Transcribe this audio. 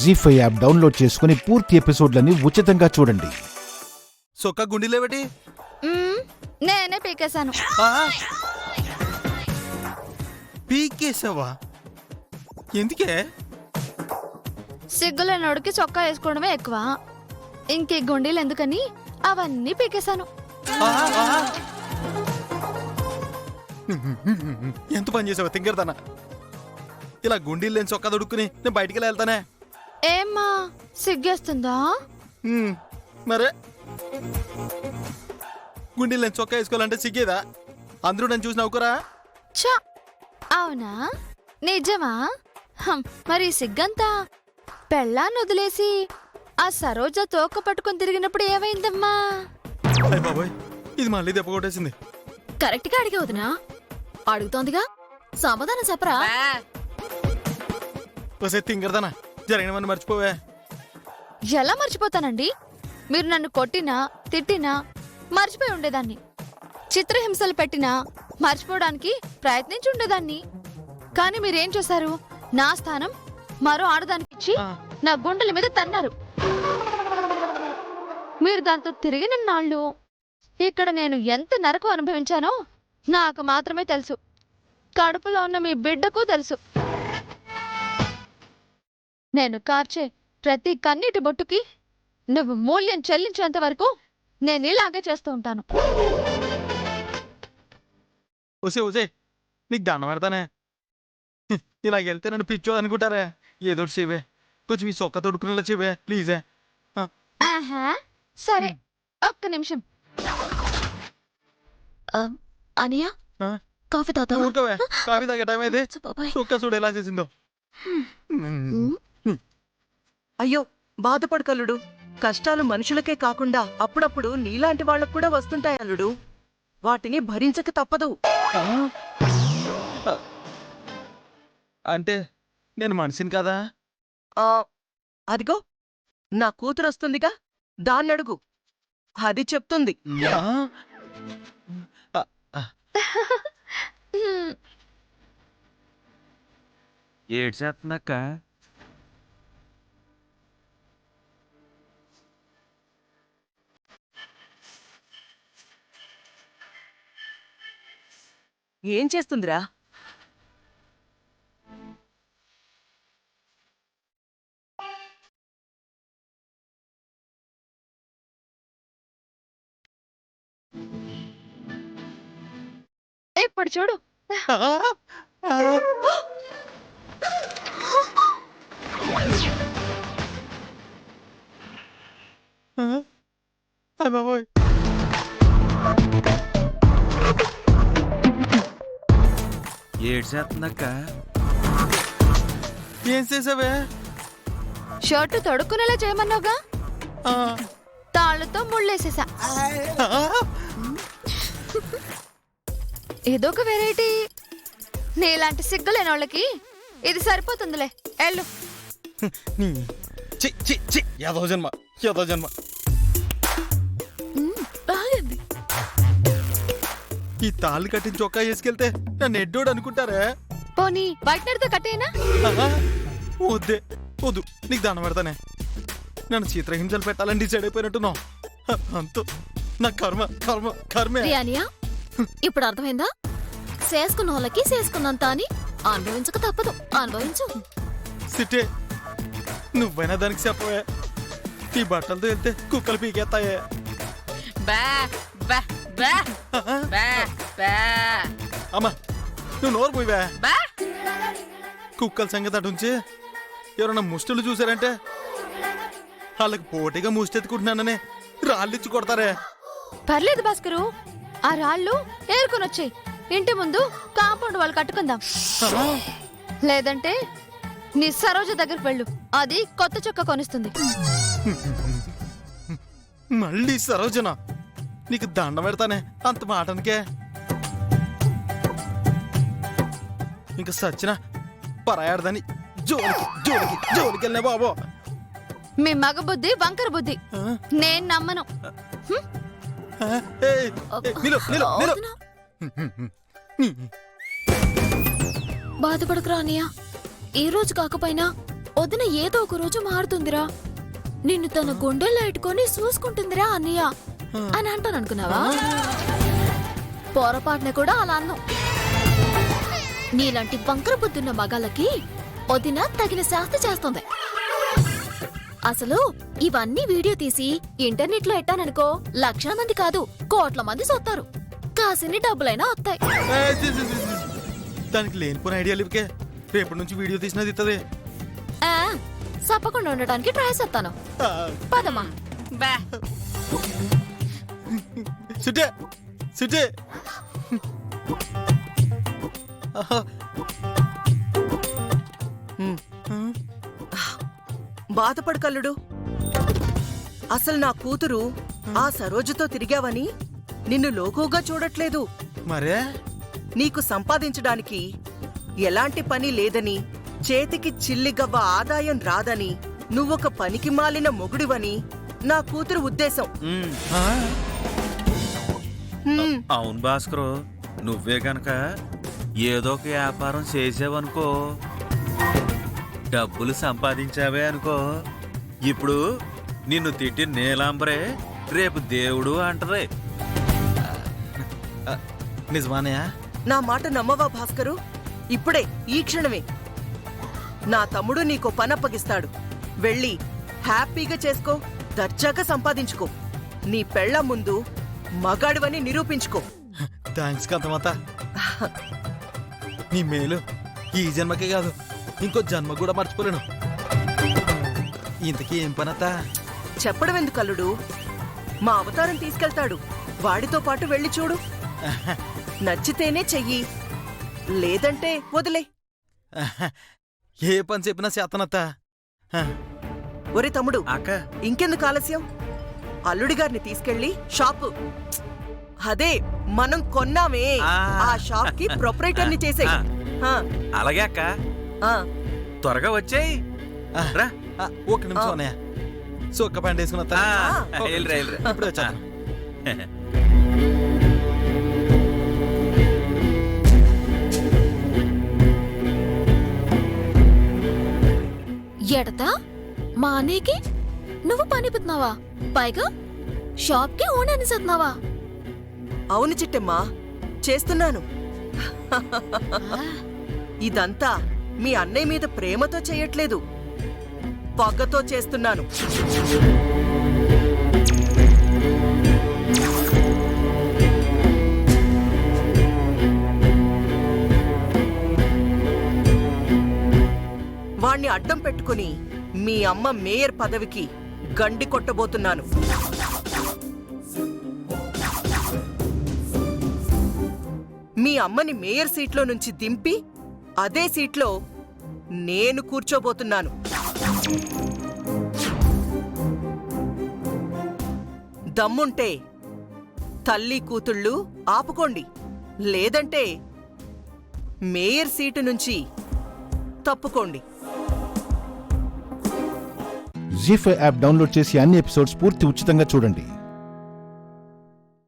జీ5 app download చేసుకుని పూర్తి ఎపిసోడ్లని ఉచితంగా చూడండి. సొక్క గుండీలేవటి నేనే పీకేశాను. పీకేసావా? ఎందుకే? సిగ్గులేనోడికి చొక్కా వేసుకోవడమే ఎక్కువ. ఇంకే గుండీలు ఎందుకని అవన్నీ పీకేశాను. ఎంత పని చేసావా తింగరదానా? ఇలా గుండీలు లేని చొక్కా దొడుక్కుని నేను బయటికి వెళ్తానే. ఏమ్మా సిగ్గేస్తుందా? మరే గుండీలు లేని చొక్కా వేసుకోవాలంటే సిగ్గేదా? అందరూ నన్ను చూసి నవ్వుకోరా? చా అవునా? నిజమా? మరి సిగ్గంతా పెళ్ళాన్ని వదిలేసి ఆ సరోజ తోక పట్టుకుని తిరిగినప్పుడు ఏమైందమ్మా? అయ్య బాబోయ్, ఇది మళ్ళీ దెబ్బ కొట్టేసింది. కరెక్ట్ గా అడిగే వదినా, అడుగుతోందిగా సమాధానం చెప్పరా? వసే తింగరదానా, జరిగినవన్నీ మర్చిపోవే. ఎలా మర్చిపోతానండి? మీరు నన్ను కొట్టినా తిట్టినా మర్చిపోయి ఉండేదాన్ని. చిత్రహింసలు పెట్టినా మర్చిపోవడానికి ప్రయత్నించి ఉండేదాన్ని. కానీ మీరేం చేశారు? నా స్థానం మరో ఆడదానికి ఇచ్చి నా గుండెల మీద తన్నారు. మీరు దాంతో తిరిగిన నాళ్ళు ఇక్కడ నేను ఎంత నరకం అనుభవించానో నాకు మాత్రమే తెలుసు. కడుపులో ఉన్న మీ బిడ్డకు తెలుసు. నేను కార్చే ప్రతి కన్నీటి బొట్టుకి నువ్వు మూల్యం చెల్లించేంత వరకు నేను ఇలాగే చేస్తూ ఉంటాను. ఒసే ఒసే, నీకు దండం పెడతానే. ఇలాగ వెళ్తే నన్ను పిచ్చో అనుకుంటారే. ఏదో చెవే, కొంచెం ఈ సొక్క తొడుకునేలా చెవే ప్లీజే. ఆహా సరే, ఒక్క నిమిషం. అనియా కాఫీ తాత. ఊరుకోవే, కాఫీ తాగే టైం అయితే సొక్క చూడు ఎలా చేసిందో. అయ్యో బాధపడు కల్లుడు. కష్టాలు మనుషులకే కాకుండా అప్పుడప్పుడు నీలాంటి వాళ్ళకు కూడా వస్తుంటాయి అల్లుడు. వాటిని భరించక తప్పదు. అంటే నేను మనిషిని కదా? అదిగో నా కూతురు వస్తుందిగా, దాన్నడుగు, అది చెప్తుంది. ఏడ్చేస్తుందక్క. ఏం చేస్తుందిరా? ఇప్పుడు చూడు. అయ్య బాబోయ్, ఏడ్చేస్తుందక్క. ఏం చేసావే? షర్టు తొడుక్కునేలా చేయమన్నావుగా, తాళ్ళతో ముళ్ళేసేసా. ఏదొక వెరైటీ. నీలాంటి సిగ్గులేనోళ్ళకి ఇది సరిపోతుందిలే. ఎళ్ళు. ఏదో జన్మ, ఏదో జన్మ. బాగుంది. ఈ తాళ్ళు కట్టిన చొక్కా వేసుకెళ్తే నన్ను ఎడ్డోడు అనుకుంటారే. పోనీ బయట నడితే కట్టేనా? వద్దే, వద్దు, నీకు దండం పెడతానే. నన్ను చిత్రహింసలు పెట్టాలని డిసైడ్ అయిపోయినట్టున్నావు. అంతు నా కర్మ కర్మ కర్మే. అనియా ఇప్పుడు అర్థమైందా? చేసుకున్న వాళ్ళకి చేసుకున్నంత అని అనుభవించక తప్పదు. అనుభవించు. సిట్టే, నువ్వైనా దానికి చెప్పవే. ఈ బట్టలతో వెళ్తే కుక్కలు పీకేస్తాయే. అమ్మా నువ్వు నోరు పోయివే. కుక్కల సంగతి అటు ఉంచి ఎవరన్నా ముష్టిలు చూసారంటే వాళ్ళకి పోటీగా ముష్టెత్తుకుంటున్నాననే రాళ్ళిచ్చి కొడతారే. పర్లేదు భాస్కరు, ఆ రాళ్ళు ఏరుకొనొచ్చాయి. ఇంటి ముందు కాంపౌండ్ వాళ్ళు కట్టుకుందాం. లేదంటే నీ సరోజ దగ్గరికి వెళ్ళు, అది కొత్త చొక్కా కొనిస్తుంది. మళ్ళీ సరోజన, నీకు దండం పెడతానే అంత మాటనికే. ఇంకా సచ్చిన పరాయాడదని జోలికి జోలికి జోలికి వెళ్ళినా బాబో. మీ మగ బుద్ధి వంకర బుద్ధి, నేను నమ్మను. బాధపడకురా అనియా. ఈ రోజు కాకపోయినా వదిన ఏదో ఒక రోజు మారుతుందిరా, నిన్ను తన గుండెల్లో ఎట్టుకొని చూసుకుంటుందిరా అన్నయ్య అని అంటాను అనుకున్నావా? పొరపాటున కూడా అలా అన్నావు. నీలాంటి వంకర బుద్ధున్న మగాళ్ళకి వదిన తగిన శాస్తి చేస్తుంది. అసలు ఇవన్నీ వీడియో తీసి ఇంటర్నెట్ లో ఎట్టాననుకో, లక్షల మంది కాదు కోట్ల మంది చూస్తారు. కాసిన్ని డబ్బులైనా వస్తాయి. దానికి లేనిపోయిన ఐడియా లేవుకే. రేపటి నుంచి వీడియో తీసినది ఇస్తుంది. ఆ, చెప్పకుండా ఉండటానికి ట్రై చేస్తాను. పదమ్మా. సుటే సుటే బాధపడకల్లుడు. అసలు నా కూతురు ఆ సరోజతో తిరిగావని నిన్ను లోకుగా చూడట్లేదు. మరే నీకు సంపాదించడానికి ఎలాంటి పని లేదని, చేతికి చిల్లిగవ్వ ఆదాయం రాదని, నువ్వొక పనికి మాలిన మొగుడివని నా కూతురు ఉద్దేశం. హ్మ్. అవును భాస్కరు, నువ్వే గనక ఏదో ఒక వ్యాపారం చేసావనుకో, డబ్బులు సంపాదించావే అనుకో, ఇప్పుడు నిన్ను తిట్టి నీలాంబరే రేపు దేవుడు అంటది. నిజమానయా? నా మాట నమ్మవా భాస్కరు? ఇప్పుడే ఈ క్షణమే నా తమ్ముడు నీకో పని అప్పగిస్తాడు. వెళ్ళి హ్యాపీగా చేసుకో, దర్జాగా సంపాదించుకో, నీ పెళ్ళ ముందు మగాడివని నిరూపించుకో. థ్యాంక్స్ కాంతమాత. నీ మేలు ఈ జన్మకే కాదు, ఇంకో జన్మ కూడా మర్చిపోలేను. ఇంతకీ ఏం పనత్తా? చెప్పడం ఎందుకు అల్లుడు? మా అవతారం తీసుకెళ్తాడు, వాడితో పాటు వెళ్ళి చూడు. నచ్చితేనే చెయ్యి, లేదంటే వదిలే. ఏ పని చెప్పినా చేతనత్తా. ఒరే తమ్ముడు, అక్క ఇంకెందుకు ఆలస్యం? అల్లుడి గారిని తీసుకెళ్లి షాపు, అదే మనం కొన్నామే ఆ షాప్ కి ప్రొపరేటర్ని చేసేయ్. అలాగే అక్క, త్వరగా వచ్చేయి. రా. ఒక నిమిషం అన్నయ్య, సొక్క ప్యాంట్ వేసుకున్న ఇప్పుడు వచ్చా. ఎడతా మా అన్నయ్యకి నువ్వు పని పెడుతున్నావా? పైగా షాప్ కి ఓన్ అనిస్తున్నావా? అవును చిట్టమ్మా, చేస్తున్నాను. ఇదంతా మీ అన్నయ్య మీద ప్రేమతో చెయ్యట్లేదు, పగ్గతో చేస్తున్నాను. వాణ్ణి అడ్డం పెట్టుకుని మీ అమ్మ మేయర్ పదవికి గండి కొట్టబోతున్నాను. మీ అమ్మని మేయర్ సీట్లో నుంచి దింపి అదే సీట్లో నేను కూర్చోబోతున్నాను. దమ్ముంటే తల్లి కూతుళ్ళు ఆపుకోండి, లేదంటే మేయర్ సీటు నుంచి తప్పుకోండి. జీ5 యాప్ డౌన్లోడ్ చేసి అన్ని ఎపిసోడ్స్ పూర్తి ఉచితంగా చూడండి.